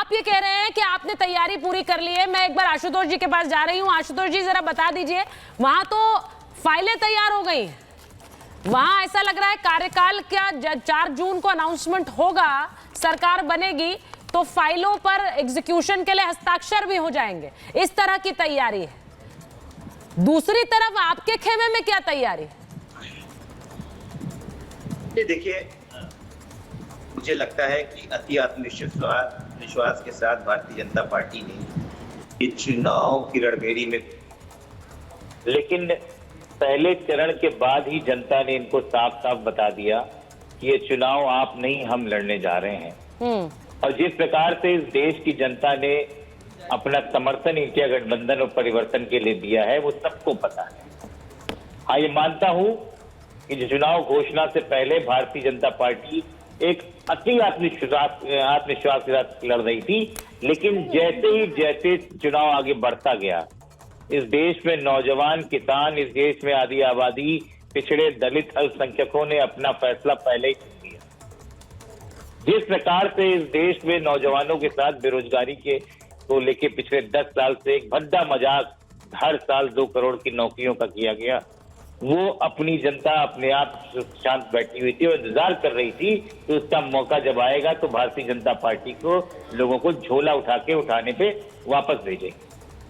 आप ये कह रहे हैं कि आपने तैयारी पूरी कर ली है। मैं एक बार आशुतोष जी के पास जा रही हूँ। आशुतोष जी जरा बता दीजिए, वहां तो फाइलें तैयार हो गई, वहां ऐसा लग रहा है कार्यकाल क्या 4 जून को अनाउंसमेंट होगा, सरकार बनेगी तो फाइलों पर एग्जीक्यूशन के लिए हस्ताक्षर भी हो जाएंगे, इस तरह की तैयारी है। दूसरी तरफ आपके खेमे में क्या तैयारी? देखिए, मुझे लगता है कि अति आत्मविश्वास के साथ भारतीय जनता पार्टी ने इस चुनाव की रणभेरी में, लेकिन पहले चरण के बाद ही जनता ने इनको साफ साफ बता दिया कि ये चुनाव आप नहीं, हम लड़ने जा रहे हैं। और जिस प्रकार से इस देश की जनता ने अपना समर्थन इंडिया गठबंधन और परिवर्तन के लिए दिया है, वो सबको पता है। हाँ, ये मानता हूं कि चुनाव घोषणा से पहले भारतीय जनता पार्टी एक अति आत्मविश्वास के साथ लड़ रही थी, लेकिन जैसे चुनाव आगे बढ़ता गया, इस देश में नौजवान, किसान, इस देश में आधी आबादी, पिछड़े, दलित, अल्पसंख्यकों ने अपना फैसला पहले ही सुन लिया। जिस प्रकार से इस देश में नौजवानों के साथ बेरोजगारी को लेके पिछले 10 साल से एक भद्दा मजाक हर साल 2 करोड़ की नौकरियों का किया गया, वो अपनी जनता अपने आप शांत बैठी हुई थी और इंतजार कर रही थी कि उसका मौका जब आएगा तो भारतीय जनता पार्टी को, लोगों को झोला उठाने पे वापस भेजेगी,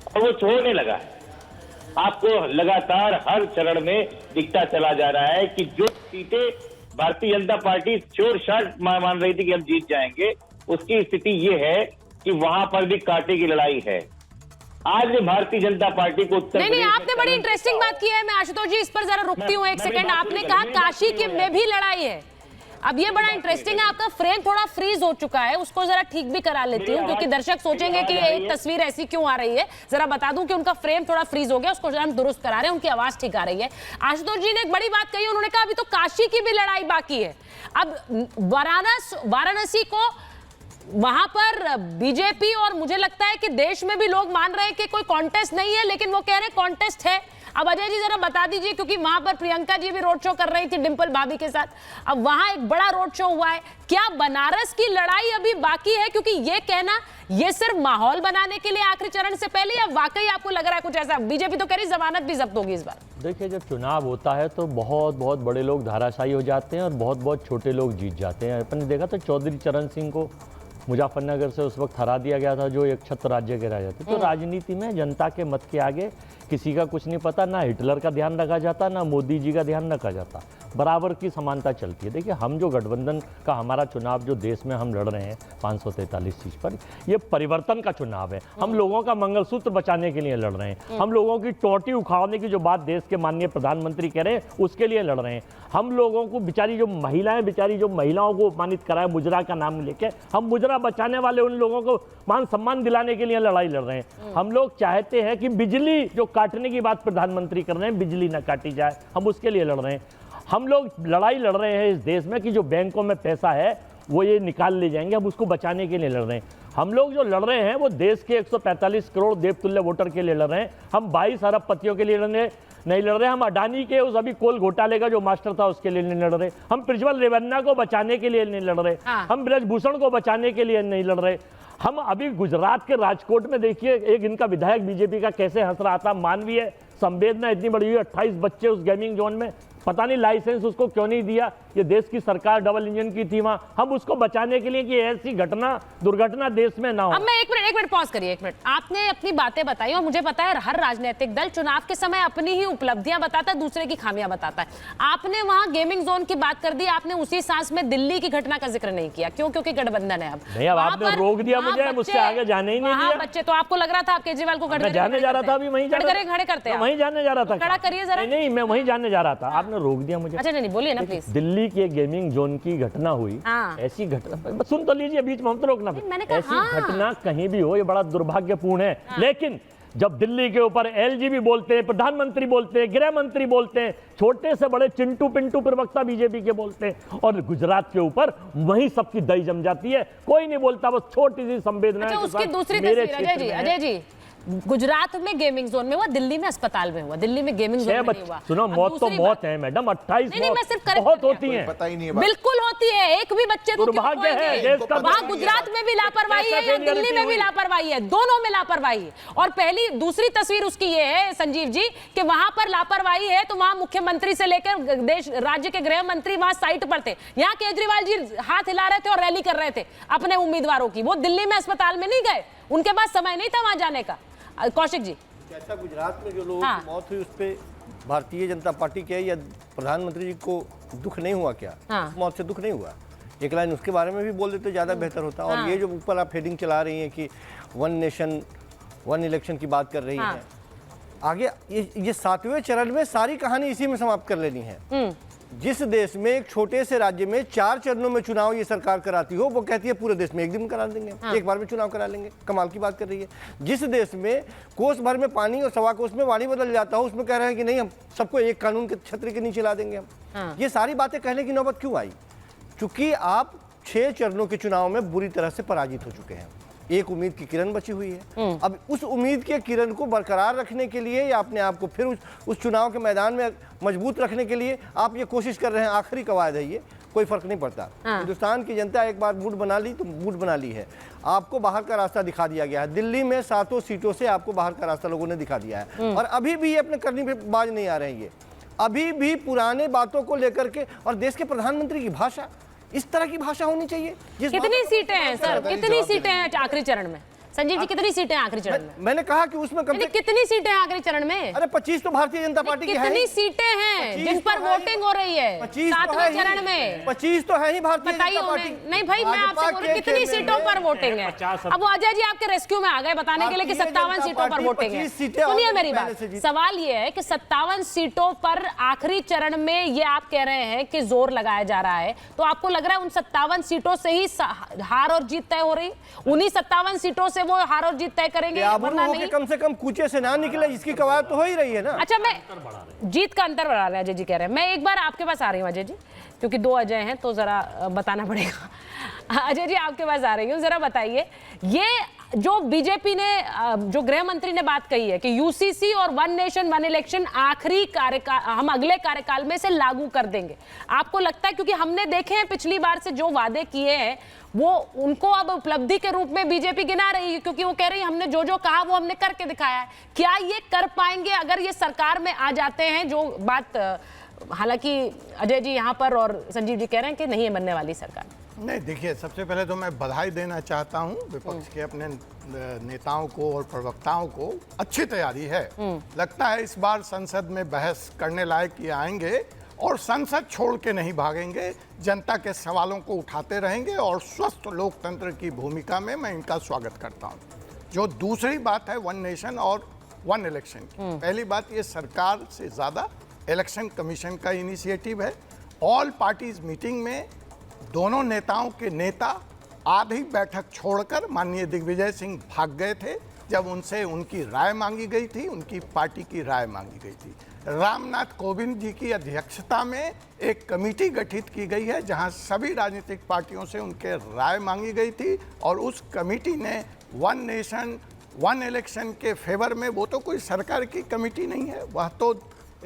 और वो छोड़ने लगा है। आपको लगातार हर चरण में दिखता चला जा रहा है कि जो सीटें Bharatiya Janata party sure shot मान रही थी कि हम जीत जाएंगे, उसकी स्थिति ये है कि वहां पर भी कांटे की लड़ाई है। आज भारतीय जनता पार्टी को नहीं, आपने बड़ी इंटरेस्टिंग बात की है। मैं आशुतोष जी इस पर जरा रुकती हूँ एक सेकंड। आपने कहा काशी के में भी लड़ाई है, अब ये बड़ा इंटरेस्टिंग है। आपका फ्रेम थोड़ा फ्रीज हो चुका है, उसको जरा ठीक भी करा लेती हूँ, क्योंकि दर्शक सोचेंगे कि एक तस्वीर ऐसी क्यों आ रही है। जरा बता दूं कि उनका फ्रेम थोड़ा फ्रीज हो गया, उसको जरा हम दुरुस्त करा रहे हैं, उनकी आवाज ठीक आ रही है। आशुतोष जी ने एक बड़ी बात कही, उन्होंने कहा अभी तो काशी की भी लड़ाई बाकी है। अब वाराणसी को वहां पर बीजेपी, और मुझे लगता है कि देश में भी लोग मान रहे हैं कि कोई कॉन्टेस्ट नहीं है, लेकिन वो कह रहे हैं कॉन्टेस्ट है। अब अजय जी जरा बता दीजिए, क्योंकि वहां पर प्रियंका जी भी रोड शो कर रही थी डिंपल भाभी के साथ, अब वहां एक बड़ा रोड शो हुआ है। क्या बनारस की लड़ाई अभी बाकी है? क्योंकि ये कहना ये सिर्फ माहौल बनाने के लिए आखिरी चरण से पहले, या वाकई आपको लग रहा है कुछ ऐसा? बीजेपी तो कह रही जमानत भी जब्त होगी इस बार। देखिए, जब चुनाव होता है तो बहुत बड़े लोग धाराशायी हो जाते हैं और बहुत छोटे लोग जीत जाते हैं। अपन ने देखा तो चौधरी चरण सिंह को मुजफ्फरनगर से उस वक्त हरा दिया गया था, जो एक छत्र राज्य के राजा थे। तो राजनीति में जनता के मत के आगे किसी का कुछ नहीं पता, ना हिटलर का ध्यान रखा जाता, ना मोदी जी का ध्यान रखा जाता, बराबर की समानता चलती है। देखिए, हम जो गठबंधन का हमारा चुनाव जो देश में हम लड़ रहे हैं 543 सीट पर, ये परिवर्तन का चुनाव है। हम लोगों का मंगलसूत्र बचाने के लिए लड़ रहे हैं, हम लोगों की टोटी उखाड़ने की जो बात देश के माननीय प्रधानमंत्री कह रहे हैं उसके लिए लड़ रहे हैं। हम लोगों को बेचारी जो महिलाओं को अपमानित कराए मुजरा का नाम लेके, हम मुजरा बचाने वाले उन लोगों को मान सम्मान दिलाने के लिए लड़ाई लड़ रहे हैं। हम लोग चाहते हैं कि बिजली जो काटने की बात प्रधानमंत्री कर रहे हैं, बिजली ना काटी जाए, हम उसके लिए लड़ रहे हैं। हम लोग लड़ाई लड़ रहे हैं इस देश में कि जो बैंकों में पैसा है वो ये निकाल ले जाएंगे, हम उसको बचाने के लिए लड़ रहे हैं। हम लोग जो लड़ रहे हैं वो देश के 145 करोड़ देवतुल्य वोटर के लिए लड़ रहे हैं। हम 22 अरबपतियों के लिए नहीं लड़ रहे। हम अडानी के उस अभी कोल घोटाले का जो मास्टर था उसके लिए नहीं लड़ रहे। हम प्रज्वल रेवन्ना को बचाने के लिए नहीं लड़ रहे। हम ब्रजभूषण को बचाने के लिए नहीं लड़ रहे। हम अभी गुजरात के राजकोट में देखिए, एक इनका विधायक बीजेपी का कैसे हंस रहा था। मानवीय संवेदना इतनी बड़ी हुई, 28 बच्चे उस गेमिंग जोन में, पता नहीं लाइसेंस उसको क्यों नहीं दिया। ये देश की सरकार डबल इंजन की थी वहां, हम उसको बचाने के लिए कि ऐसी दुर्घटना देश में ना हो। अब मैं एक मिनट पॉज करिए, एक मिनट। आपने अपनी बातें बताई और मुझे पता है हर राजनीतिक दल चुनाव के समय अपनी ही उपलब्धियां बताता है, दूसरे की खामियां बताता है। आपने वहां गेमिंग जोन की बात कर दी, आपने उसी सांस में दिल्ली की घटना का जिक्र नहीं किया। क्यों? क्योंकि गठबंधन है। अब आपने रोक दिया मुझे, मुझसे आगे जाने ही नहीं दिया। बच्चे तो आपको लग रहा था आप केजरीवाल को जाने जा रहा था, अभी वहीं खड़े करते हैं, वहीं जाने जा रहा था। खड़ा करिए जरा। नहीं, मैं वहीं जाने जा रहा था, आपने रोक दिया मुझे। अच्छा नहीं, बोलिए ना प्लीज। दिल्ली के गेमिंग जोन की घटना हुई, ऐसी घटना सुन तो लीजिए, बीच में हम तो रोकना। ऐसी घटना कहीं भी हो ये बड़ा दुर्भाग्यपूर्ण है। लेकिन जब दिल्ली के ऊपर एलजीबी बोलते हैं, प्रधानमंत्री बोलते हैं, गृह मंत्री बोलते हैं, छोटे से बड़े चिंटू पिंटू प्रवक्ता बीजेपी के बोलते हैं, और गुजरात के ऊपर वहीं सबकी दही जम जाती है, कोई नहीं बोलता, बस छोटी सी संवेदना। उसकी दूसरी तस्वीर अजय जी, गुजरात में गेमिंग जोन में हुआ, दिल्ली में अस्पताल में हुआ, दिल्ली में गेमिंग जोन में नहीं हुआ। सुनो, अब मौत तो दूसरी मौत बात- है मैडम, 28 नहीं, मैं सिर्फ correct बहुत कर होती रही हैं। पता ही नहीं है बात। बिल्कुल होती है, एक भी बच्चे को क्यों दुर्भाग्य है खोएंगे? देश का। वहां गुजरात में भी लापरवाही है कैसे या दिल्ली में भी हुई? लापरवाही है, दोनों में लापरवाही है। और पहली दूसरी तस्वीर उसकी ये है संजीव जी कि वहां पर लापरवाही है तो वहां मुख्यमंत्री से लेकर देश राज्य के गृह मंत्री वहां साइट पर थे, यहाँ केजरीवाल जी हाथ हिला रहे थे और रैली कर रहे थे अपने उम्मीदवारों की। वो दिल्ली में अस्पताल में नहीं गए, उनके पास समय नहीं था वहां जाने का। कौशिक जी, अच्छा, गुजरात में जो लोगों हाँ। की मौत हुई उस पे भारतीय जनता पार्टी के या प्रधानमंत्री जी को दुख नहीं हुआ क्या? हाँ। उस मौत से दुख नहीं हुआ? एक लाइन उसके बारे में भी बोल देते ज़्यादा बेहतर होता। और ये जो ऊपर आप हेडिंग चला रही हैं कि 1 नेशन 1 इलेक्शन की बात कर रही हाँ। हैं, आगे ये 7वें चरण में सारी कहानी इसी में समाप्त कर लेनी है। जिस देश में एक छोटे से राज्य में 4 चरणों में चुनाव ये सरकार कराती हो, वो कहती है पूरे देश में एक दिन में करा देंगे, एक बार में चुनाव करा लेंगे। कमाल की बात कर रही है। जिस देश में कोस भर में पानी और सवा कोस में वाणी बदल जाता हो, उसमें कह रहे हैं कि नहीं, हम सबको एक कानून के छत्र के नीचे ला देंगे हम। ये सारी बातें कहने की नौबत क्यों आई? चूंकि आप 6 चरणों के चुनाव में बुरी तरह से पराजित हो चुके हैं। एक उम्मीद की किरण बची हुई है। अब उस उम्मीद के किरण को बरकरार रखने के लिए या अपने आप को फिर उस चुनाव के मैदान में मजबूत रखने के लिए आप ये कोशिश कर रहे हैं। आखिरी कवायद है ये, कोई फर्क नहीं पड़ता। हिंदुस्तान की जनता एक बार मूड बना ली तो मूड बना ली है। आपको बाहर का रास्ता दिखा दिया गया है। दिल्ली में 7 सीटों से आपको बाहर का रास्ता लोगों ने दिखा दिया है और अभी भी ये अपने करनी पे बाज नहीं आ रहे हैं। ये अभी भी पुराने बातों को लेकर के, और देश के प्रधानमंत्री की भाषा इस तरह की भाषा होनी चाहिए। कितनी सीटें हैं सर, कितनी सीटें हैं आखिरी चरण में? संजीव जी, कितनी सीटें हैं आखिरी चरण में? मैंने कहा कि उसमें कम से कितनी सीटें हैं आखिरी चरण में? अरे 25 तो भारतीय जनता पार्टी की है। कितनी सीटें हैं जिन पर वोटिंग हो रही है 7वें चरण में? 25 तो है ही भारतीय बताइए जनता पार्टी। उन्हें। नहीं भाई, मैं आपसे बोल रही हूं, कितनी सीटों पर वोटिंग है? अब वो अजय जी आपके रेस्क्यू में आ गए बताने के लिए कि 57 सीटों पर वोटिंग है। सुनिए मेरी बात, सवाल ये है कि 57 सीटों पर आखिरी चरण में ये आप कह रहे हैं कि जोर लगाया जा रहा है, तो आपको लग रहा है उन 57 सीटों से ही हार और जीत तय हो रही? उन्हीं 57 सीटों से वो हार और जीत तय करेंगे वरना नहीं? कम से कम कूचे से ना निकले, इसकी कवायद तो हो ही रही है ना। अच्छा, मैं जीत का अंतर बढ़ा रहे हैं अजय जी कह रहे हैं। मैं एक बार आपके पास आ रही हूँ अजय जी, क्योंकि 2 अजय हैं तो जरा बताना पड़ेगा। अजय जी आपके पास आ रही हूँ, जरा बताइए ये जो बीजेपी ने, जो गृह मंत्री ने बात कही है कि यूसीसी और 1 नेशन 1 इलेक्शन आखिरी कार्यकाल, हम अगले कार्यकाल में से लागू कर देंगे, आपको लगता है? क्योंकि हमने देखे हैं पिछली बार से जो वादे किए हैं वो उनको अब उपलब्धि के रूप में बीजेपी गिना रही है, क्योंकि वो कह रही है हमने जो जो कहा वो हमने करके दिखाया है। क्या ये कर पाएंगे अगर ये सरकार में आ जाते हैं? जो बात हालांकि अजय जी यहाँ पर और संजीव जी कह रहे हैं कि नहीं है बनने वाली सरकार। नहीं, देखिए, सबसे पहले तो मैं बधाई देना चाहता हूं विपक्ष के अपने नेताओं को और प्रवक्ताओं को। अच्छी तैयारी है। लगता है इस बार संसद में बहस करने लायक ये आएंगे और संसद छोड़ के नहीं भागेंगे, जनता के सवालों को उठाते रहेंगे और स्वस्थ लोकतंत्र की भूमिका में मैं इनका स्वागत करता हूं। जो दूसरी बात है 1 नेशन और 1 इलेक्शन की, पहली बात ये सरकार से ज़्यादा इलेक्शन कमीशन का इनिशिएटिव है। ऑल पार्टीज मीटिंग में दोनों नेताओं के नेता आधी बैठक छोड़कर माननीय दिग्विजय सिंह भाग गए थे जब उनसे उनकी राय मांगी गई थी, उनकी पार्टी की राय मांगी गई थी। रामनाथ कोविंद जी की अध्यक्षता में एक कमेटी गठित की गई है जहां सभी राजनीतिक पार्टियों से उनके राय मांगी गई थी और उस कमेटी ने 1 नेशन 1 इलेक्शन के फेवर में, वो तो कोई सरकार की कमेटी नहीं है, वह तो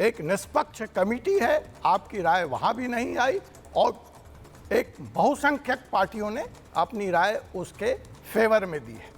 एक निष्पक्ष कमेटी है। आपकी राय वहां भी नहीं आई और एक बहुसंख्यक पार्टियों ने अपनी राय उसके फेवर में दी है।